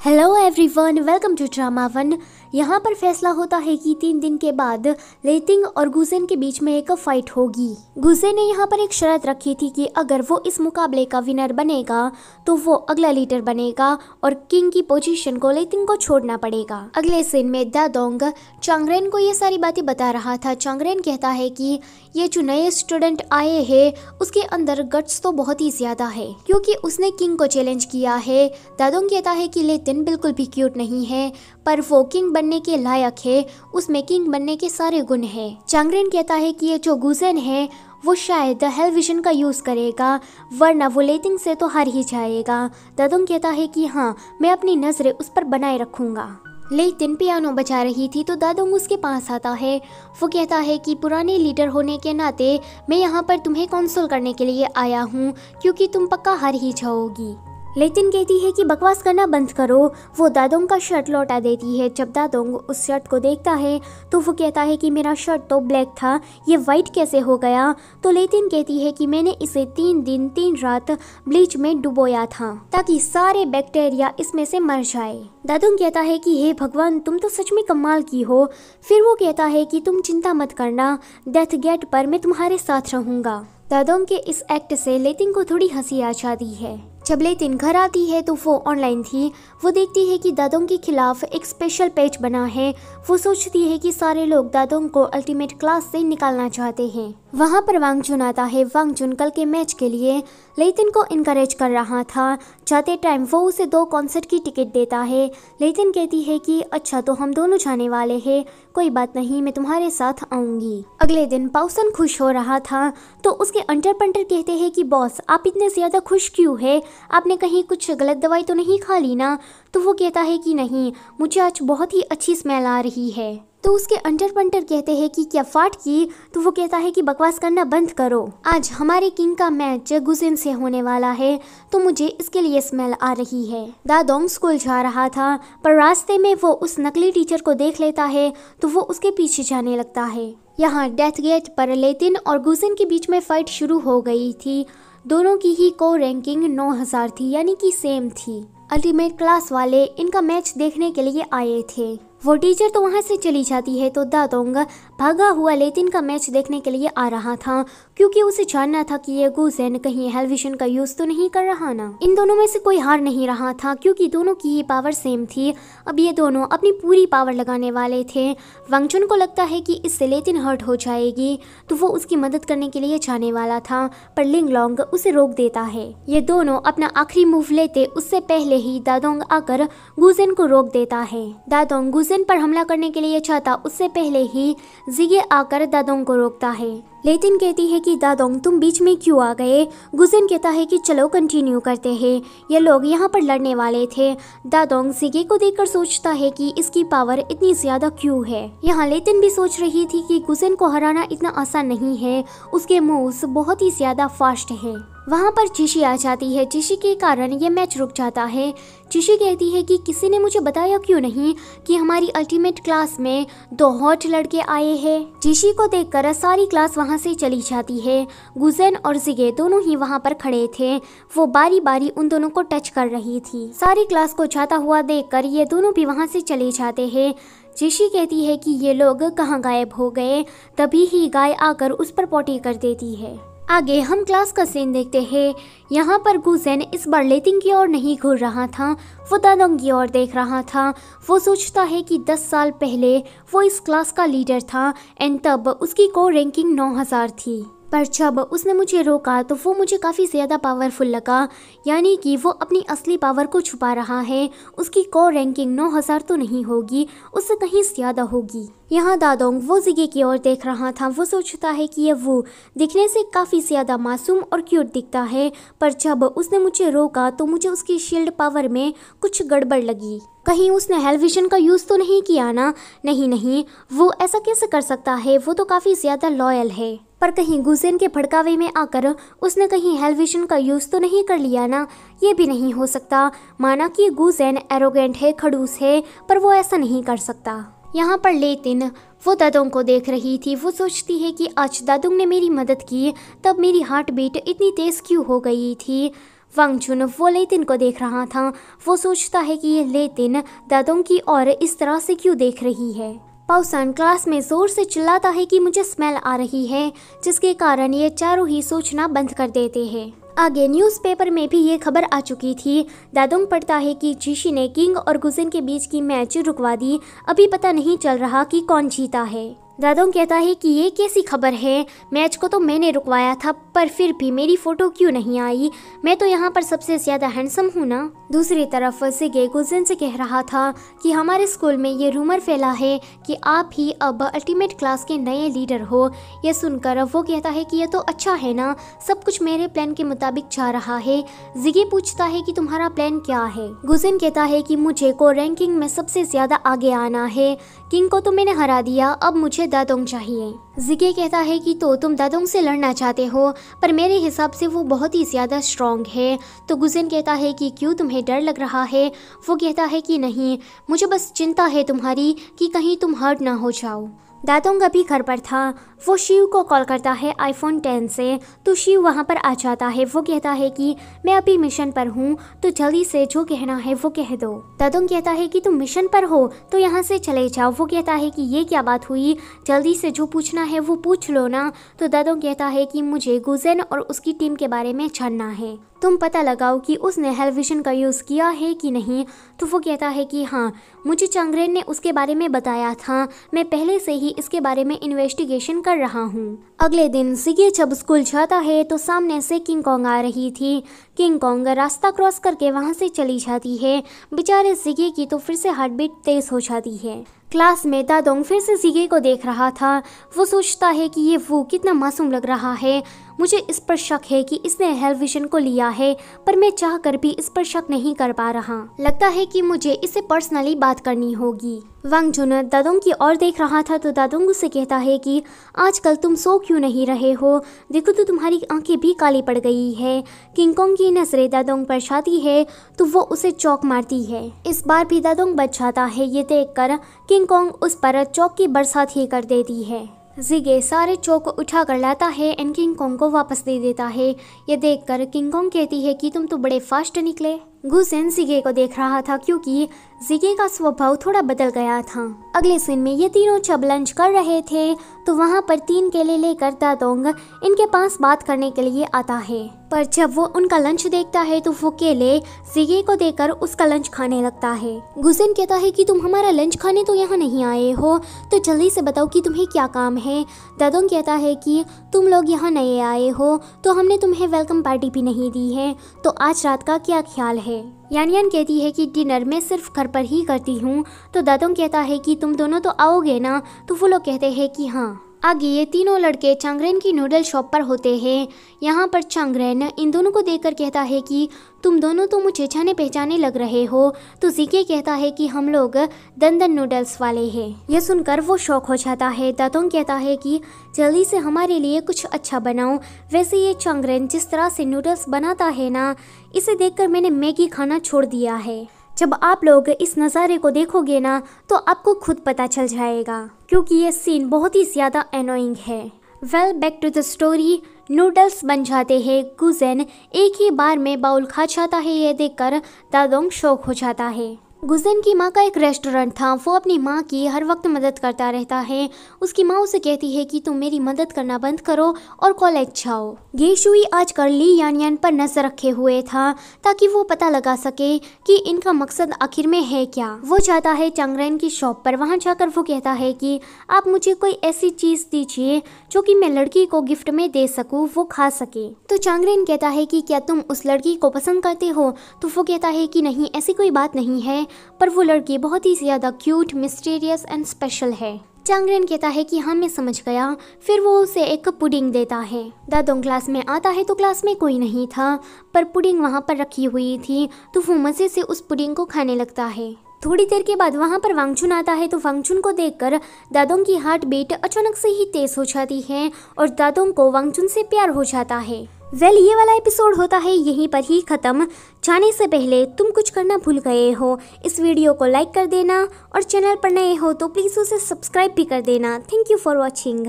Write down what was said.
Hello everyone, welcome to drama one. यहाँ पर फैसला होता है कि 3 दिन के बाद लेटिंग और गुजेन के बीच में एक फाइट होगी। गुजेन ने यहाँ पर एक शर्त रखी थी कि अगर वो इस मुकाबले का विनर बनेगा तो वो अगला लीडर बनेगा और किंग की पोजीशन को लेटिंग को छोड़ना पड़ेगा। अगले सीन में दादोंग चांगरेन को ये सारी बातें बता रहा था। चांगरेन कहता है कि ये जो नए स्टूडेंट आए हैं उसके अंदर गट्स तो बहुत ही ज्यादा है क्योंकि उसने किंग को चैलेंज किया है। दादोंग कहता है कि लेटिन बिल्कुल भी क्यूट नहीं है पर वो किंग बनने के लायक है, उसमें किंग बनने के सारे गुण है। चांगरेन कहता है कि ये जो गुजेन है वो शायद हेल विजन का यूज करेगा वरना वो लेटिंग से तो हार ही जाएगा। दादोंग कहता है कि हाँ, मैं अपनी नजरें उस पर बनाए रखूंगा। लेटिन पियानो बजा रही थी तो दादोंग उसके पास आता है। वो कहता है कि पुराने लीडर होने के नाते मैं यहाँ पर तुम्हें कंसोल करने के लिए आया हूँ क्योंकि तुम पक्का हार ही जाओगी। लेटिन कहती है कि बकवास करना बंद करो। वो दादोंग का शर्ट लौटा देती है। जब दादोंग उस शर्ट को देखता है तो वो कहता है कि मेरा शर्ट तो ब्लैक था, ये वाइट कैसे हो गया। तो लेटिन कहती है कि मैंने इसे 3 दिन 3 रात ब्लीच में डुबोया था ताकि सारे बैक्टीरिया इसमें से मर जाए। दादोंग कहता है कि हे भगवान, तुम तो सच में कमाल की हो। फिर वो कहता है कि तुम चिंता मत करना, डेथ गेट पर मैं तुम्हारे साथ रहूंगा। दादोंग के इस एक्ट से लेटिन को थोड़ी हंसी आ जाती है। जब लेटिन घर आती है तो वो ऑनलाइन थी। वो देखती है कि दादोंग के खिलाफ एक स्पेशल पेज बना है। वो सोचती है कि सारे लोग दादोंग को अल्टीमेट क्लास से निकालना चाहते हैं। वहाँ पर वांग जुन आता है। वांग जुन कल के मैच के लिए लेटिन को इनकरेज कर रहा था। जाते टाइम वो उसे 2 कॉन्सर्ट की टिकट देता है। लेटिन कहती है कि अच्छा, तो हम दोनों जाने वाले हैं, कोई बात नहीं, मैं तुम्हारे साथ आऊंगी। अगले दिन पाउसन खुश हो रहा था तो उसके अंटर पंटर कहते हैं कि बॉस, आप इतने ज्यादा खुश क्यों है, आपने कहीं कुछ गलत दवाई तो नहीं खा ली ना। तो वो कहता है कि नहीं, मुझे आज बहुत ही अच्छी स्मेल आ रही है। तो उसके अंटर पंटर कहते हैं कि क्या फाट की। तो वो कहता है कि बकवास करना बंद करो, आज हमारे किंग का मैच गुजेन से होने वाला है तो मुझे इसके लिए स्मेल आ रही है। दादोंग स्कूल जा रहा था पर रास्ते में वो उस नकली टीचर को देख लेता है तो वो उसके पीछे जाने लगता है। यहाँ डेथ गेट पर लेटिन और गुजेन के बीच में फाइट शुरू हो गई थी। दोनों की ही को रैंकिंग 9000 थी, यानी कि सेम थी। अल्टीमेट क्लास वाले इनका मैच देखने के लिए आए थे। वो टीचर तो वहाँ से चली जाती है तो दादोंग भागा हुआ लेटिन का मैच देखने के लिए आ रहा था क्योंकि उसे जानना था कि ये गुजेन कहीं हेल विजन का यूज तो नहीं कर रहा ना। इन दोनों में से कोई हार नहीं रहा था क्योंकि दोनों की ही पावर सेम थी। अब ये दोनों अपनी पूरी पावर लगाने वाले थे। वांग जुन को लगता है कि इससे लेटिन हर्ट हो जाएगी तो वो उसकी मदद करने के लिए जाने वाला था पर लिंग लॉन्ग उसे रोक देता है। ये दोनों अपना आखिरी मूव लेते उससे पहले ही दादोंग आकर गुजेन को रोक देता है। दादोंग गुजेन पर हमला करने के लिए चाहता उससे पहले ही जिगे आकर दादोंग को रोकता है। लेटिन कहती है कि दादोंग, तुम बीच में क्यों आ गए। गुजेन कहता है कि चलो कंटिन्यू करते हैं, ये लोग यहाँ पर लड़ने वाले थे। दादोंग जिगे को देखकर सोचता है कि इसकी पावर इतनी ज्यादा क्यों है। यहाँ लेटिन भी सोच रही थी कि गुजेन को हराना इतना आसान नहीं है, उसके मूव्स बहुत ही ज्यादा फास्ट है। वहाँ पर चिशी आ जाती है, चिशी के कारण ये मैच रुक जाता है। चिशी कहती है कि किसी ने मुझे बताया क्यों नहीं कि हमारी अल्टीमेट क्लास में 2 हॉट लड़के आए हैं। चिशी को देखकर सारी क्लास वहाँ से चली जाती है। गुजेन और जिगे दोनों ही वहाँ पर खड़े थे। वो बारी बारी उन दोनों को टच कर रही थी। सारी क्लास को जाता हुआ देखकर ये दोनों भी वहाँ से चले जाते हैं। चिशी कहती है कि ये लोग कहाँ गायब हो गए। तभी ही गाय आकर उस पर पोटी कर देती है। आगे हम क्लास का सीन देखते हैं। यहाँ पर गुजेन इस बार लेटिंग की ओर नहीं घूर रहा था, वो दादोंग की ओर देख रहा था। वो सोचता है कि 10 साल पहले वो इस क्लास का लीडर था एंड तब उसकी को रैंकिंग 9000 थी। पर जब उसने मुझे रोका तो वो मुझे काफ़ी ज़्यादा पावरफुल लगा, यानी कि वो अपनी असली पावर को छुपा रहा है। उसकी को रैंकिंग 9000 तो नहीं होगी, उससे कहीं ज़्यादा होगी। यहाँ दादोंग वो जिगे की ओर देख रहा था। वो सोचता है कि ये वो दिखने से काफ़ी ज़्यादा मासूम और क्यूट दिखता है पर जब उसने मुझे रोका तो मुझे उसकी शील्ड पावर में कुछ गड़बड़ लगी। कहीं उसने हेल विजन का यूज़ तो नहीं किया ना। नहीं, वो ऐसा कैसे कर सकता है, वो तो काफ़ी ज़्यादा लॉयल है। पर कहीं गुजेन के भड़कावे में आकर उसने कहीं हेल विजन का यूज़ तो नहीं कर लिया ना। ये भी नहीं हो सकता। माना कि गुजेन एरोगेंट है, खड़ूस है, पर वो ऐसा नहीं कर सकता। यहाँ पर लेटिन वो दादोंग को देख रही थी। वो सोचती है कि आज दादोंग ने मेरी मदद की तब मेरी हार्ट बीट इतनी तेज क्यों हो गई थी। वांगचुन वो लेतिन को देख रहा था। वो सोचता है कि ये लेतिन दादोंग की ओर इस तरह से क्यों देख रही है। पाउसान क्लास में जोर से चिल्लाता है कि मुझे स्मेल आ रही है, जिसके कारण ये चारों ही सोचना बंद कर देते हैं। आगे न्यूज़पेपर में भी ये खबर आ चुकी थी। दादोंग पढ़ता है कि जीशी ने किंग और गुजेन के बीच की मैच रुकवा दी। अभी पता नहीं चल रहा कि कौन जीता है। दादोंग कहता है कि ये कैसी खबर है, मैच को तो मैंने रुकवाया था, पर फिर भी मेरी फोटो क्यों नहीं आई? मैं तो यहाँ पर सबसे ज्यादा हैंडसम हूँ ना। दूसरी तरफ सिगे गुजेन से कह रहा था कि हमारे स्कूल में ये रूमर फैला है कि आप ही अब अल्टीमेट क्लास के नए लीडर हो। यह सुनकर वो कहता है कि यह तो अच्छा है ना, सब कुछ मेरे प्लान के मुताबिक जा रहा है। जिगे पूछता है कि तुम्हारा प्लान क्या है? गुजेन कहता है कि मुझे को रैंकिंग में सबसे ज्यादा आगे आना है। किंग को तो मैंने हरा दिया, अब मुझे दादोंग चाहिए। जिगे कहता है कि तो तुम दादोंग से लड़ना चाहते हो, पर मेरे हिसाब से वो बहुत ही ज्यादा स्ट्रॉन्ग है। तो गुजेन कहता है कि क्यों, तुम्हें डर लग रहा है? वो कहता है कि नहीं, मुझे बस चिंता है तुम्हारी कि कहीं तुम हर्ट ना हो जाओ। दादोंग अभी घर पर था। वो शिव को कॉल करता है आईफोन 10 से, तो शिव वहाँ पर आ जाता है। वो कहता है कि मैं अभी मिशन पर हूँ, तो जल्दी से जो कहना है वो कह दो। दादोंग कहता है कि तुम मिशन पर हो तो यहाँ से चले जाओ। वो कहता है कि ये क्या बात हुई, जल्दी से जो पूछना है वो पूछ लो ना। तो दादोंग कहता है कि मुझे गुजेन और उसकी टीम के बारे में जानना है, तुम पता लगाओ कि उसने हेलविजन का यूज़ किया है कि नहीं। तो वो कहता है कि हाँ, मुझे चंगरेन ने उसके बारे में बताया था, मैं पहले से ही इसके बारे में इन्वेस्टिगेशन कर रहा हूँ। अगले दिन जिगे जब स्कूल जाता है तो सामने से किंग कॉन्ग आ रही थी। किंग कॉन्ग रास्ता क्रॉस करके वहाँ से चली जाती है। बेचारे जिगे की तो फिर से हार्ट बीट तेज हो जाती है। क्लास में दादोंग फिर से जिगे को देख रहा था। वो सोचता है कि ये वो कितना मासूम लग रहा है। मुझे इस पर शक है कि इसने हेलविजन को लिया है, पर मैं चाह कर भी इस पर शक नहीं कर पा रहा। लगता है कि मुझे इससे पर्सनली बात करनी होगी। वांगचुन दादोंग की ओर देख रहा था तो दादोंग उसे कहता है कि आजकल तुम सो क्यों नहीं रहे हो? देखो तो तुम्हारी आंखें भी काली पड़ गई है। किंग कॉन्ग की नजरें दादोंग पर जाती है तो वो उसे चौक मारती है। इस बार भी दादोंग बच जाता है। ये देखकर किंग कॉन्ग उस पर चौक की बरसात ही कर देती है। जिगे सारे चौक उठा कर लाता है एंड किंग कॉन्ग को वापस दे देता है। ये देखकर किंग कॉन्ग कहती है कि तुम तो बड़े फास्ट निकले। गुजेन जिगे को देख रहा था क्योंकि जिगे का स्वभाव थोड़ा बदल गया था। अगले सीन में ये तीनों जब लंच कर रहे थे तो वहाँ पर 3 केले लेकर दादोंग इनके पास बात करने के लिए आता है। पर जब वो उनका लंच देखता है तो वो केले जिगे को देकर उसका लंच खाने लगता है। गुजेन कहता है कि तुम हमारा लंच खाने तो यहाँ नहीं आए हो, तो जल्दी से बताओ कि तुम्हें क्या काम है। दादोंग कहता है कि तुम लोग यहाँ नए आए हो तो हमने तुम्हें वेलकम पार्टी भी नहीं दी है, तो आज रात का क्या ख्याल है? यानियन कहती है कि डिनर मैं सिर्फ घर पर ही करती हूँ। तो दादोंग कहता है कि तुम दोनों तो आओगे ना? तो वो लोग कहते हैं कि हाँ। आगे ये तीनों लड़के चंगरेन की नूडल शॉप पर होते हैं। यहाँ पर चंगरेन इन दोनों को देखकर कहता है कि तुम दोनों तो मुझे जाने पहचाने लग रहे हो। तो जिगे कहता है कि हम लोग दंदन नूडल्स वाले हैं। यह सुनकर वो शौक हो जाता है। दादोंग कहता है कि जल्दी से हमारे लिए कुछ अच्छा बनाओ। वैसे ये चंगरेन जिस तरह से नूडल्स बनाता है ना, इसे देखकर मैंने मैगी खाना छोड़ दिया है। जब आप लोग इस नज़ारे को देखोगे ना तो आपको खुद पता चल जाएगा, क्योंकि ये सीन बहुत ही ज़्यादा एनोइंग है। Well, back to the story. Noodles बन जाते हैं। गुजेन एक ही बार में बाउल खा जाता है। ये देखकर दादोंग शौक हो जाता है। गुजेन की माँ का एक रेस्टोरेंट था। वो अपनी माँ की हर वक्त मदद करता रहता है। उसकी माँ उसे कहती है कि तुम मेरी मदद करना बंद करो और कॉलेज जाओ। गेशुई आजकल ली यानियन पर नजर रखे हुए था ताकि वो पता लगा सके कि इनका मकसद आखिर में है क्या। वो जाता है चंगरेन की शॉप पर। वहाँ जाकर वो कहता है कि आप मुझे कोई ऐसी चीज़ दीजिए जो कि मैं लड़की को गिफ्ट में दे सकूँ, वो खा सके। तो चंगरेन कहता है कि क्या तुम उस लड़की को पसंद करते हो? तो वो कहता है कि नहीं, ऐसी कोई बात नहीं है, पर वो लड़की बहुत ही ज्यादा क्यूट, मिस्टीरियस एंड स्पेशल है। चंगरेन कहता है कि हाँ, मैं समझ गया। फिर वो उसे एक पुडिंग देता है। दादोंग क्लास में आता है तो क्लास में कोई नहीं था, पर पुडिंग वहाँ पर रखी हुई थी, तो वो मजे से उस पुडिंग को खाने लगता है। थोड़ी देर के बाद वहाँ पर वांगचुन आता है तो वांगचुन को देखकर दादोंग की हार्ट बीट अचानक से ही तेज हो जाती है और दादोंग को वांगचुन से प्यार हो जाता है। वेल, ये वाला एपिसोड होता है यहीं पर ही खत्म। जाने से पहले तुम कुछ करना भूल गए हो, इस वीडियो को लाइक कर देना और चैनल पर नए हो तो प्लीज़ उसे सब्सक्राइब भी कर देना। Thank you for watching.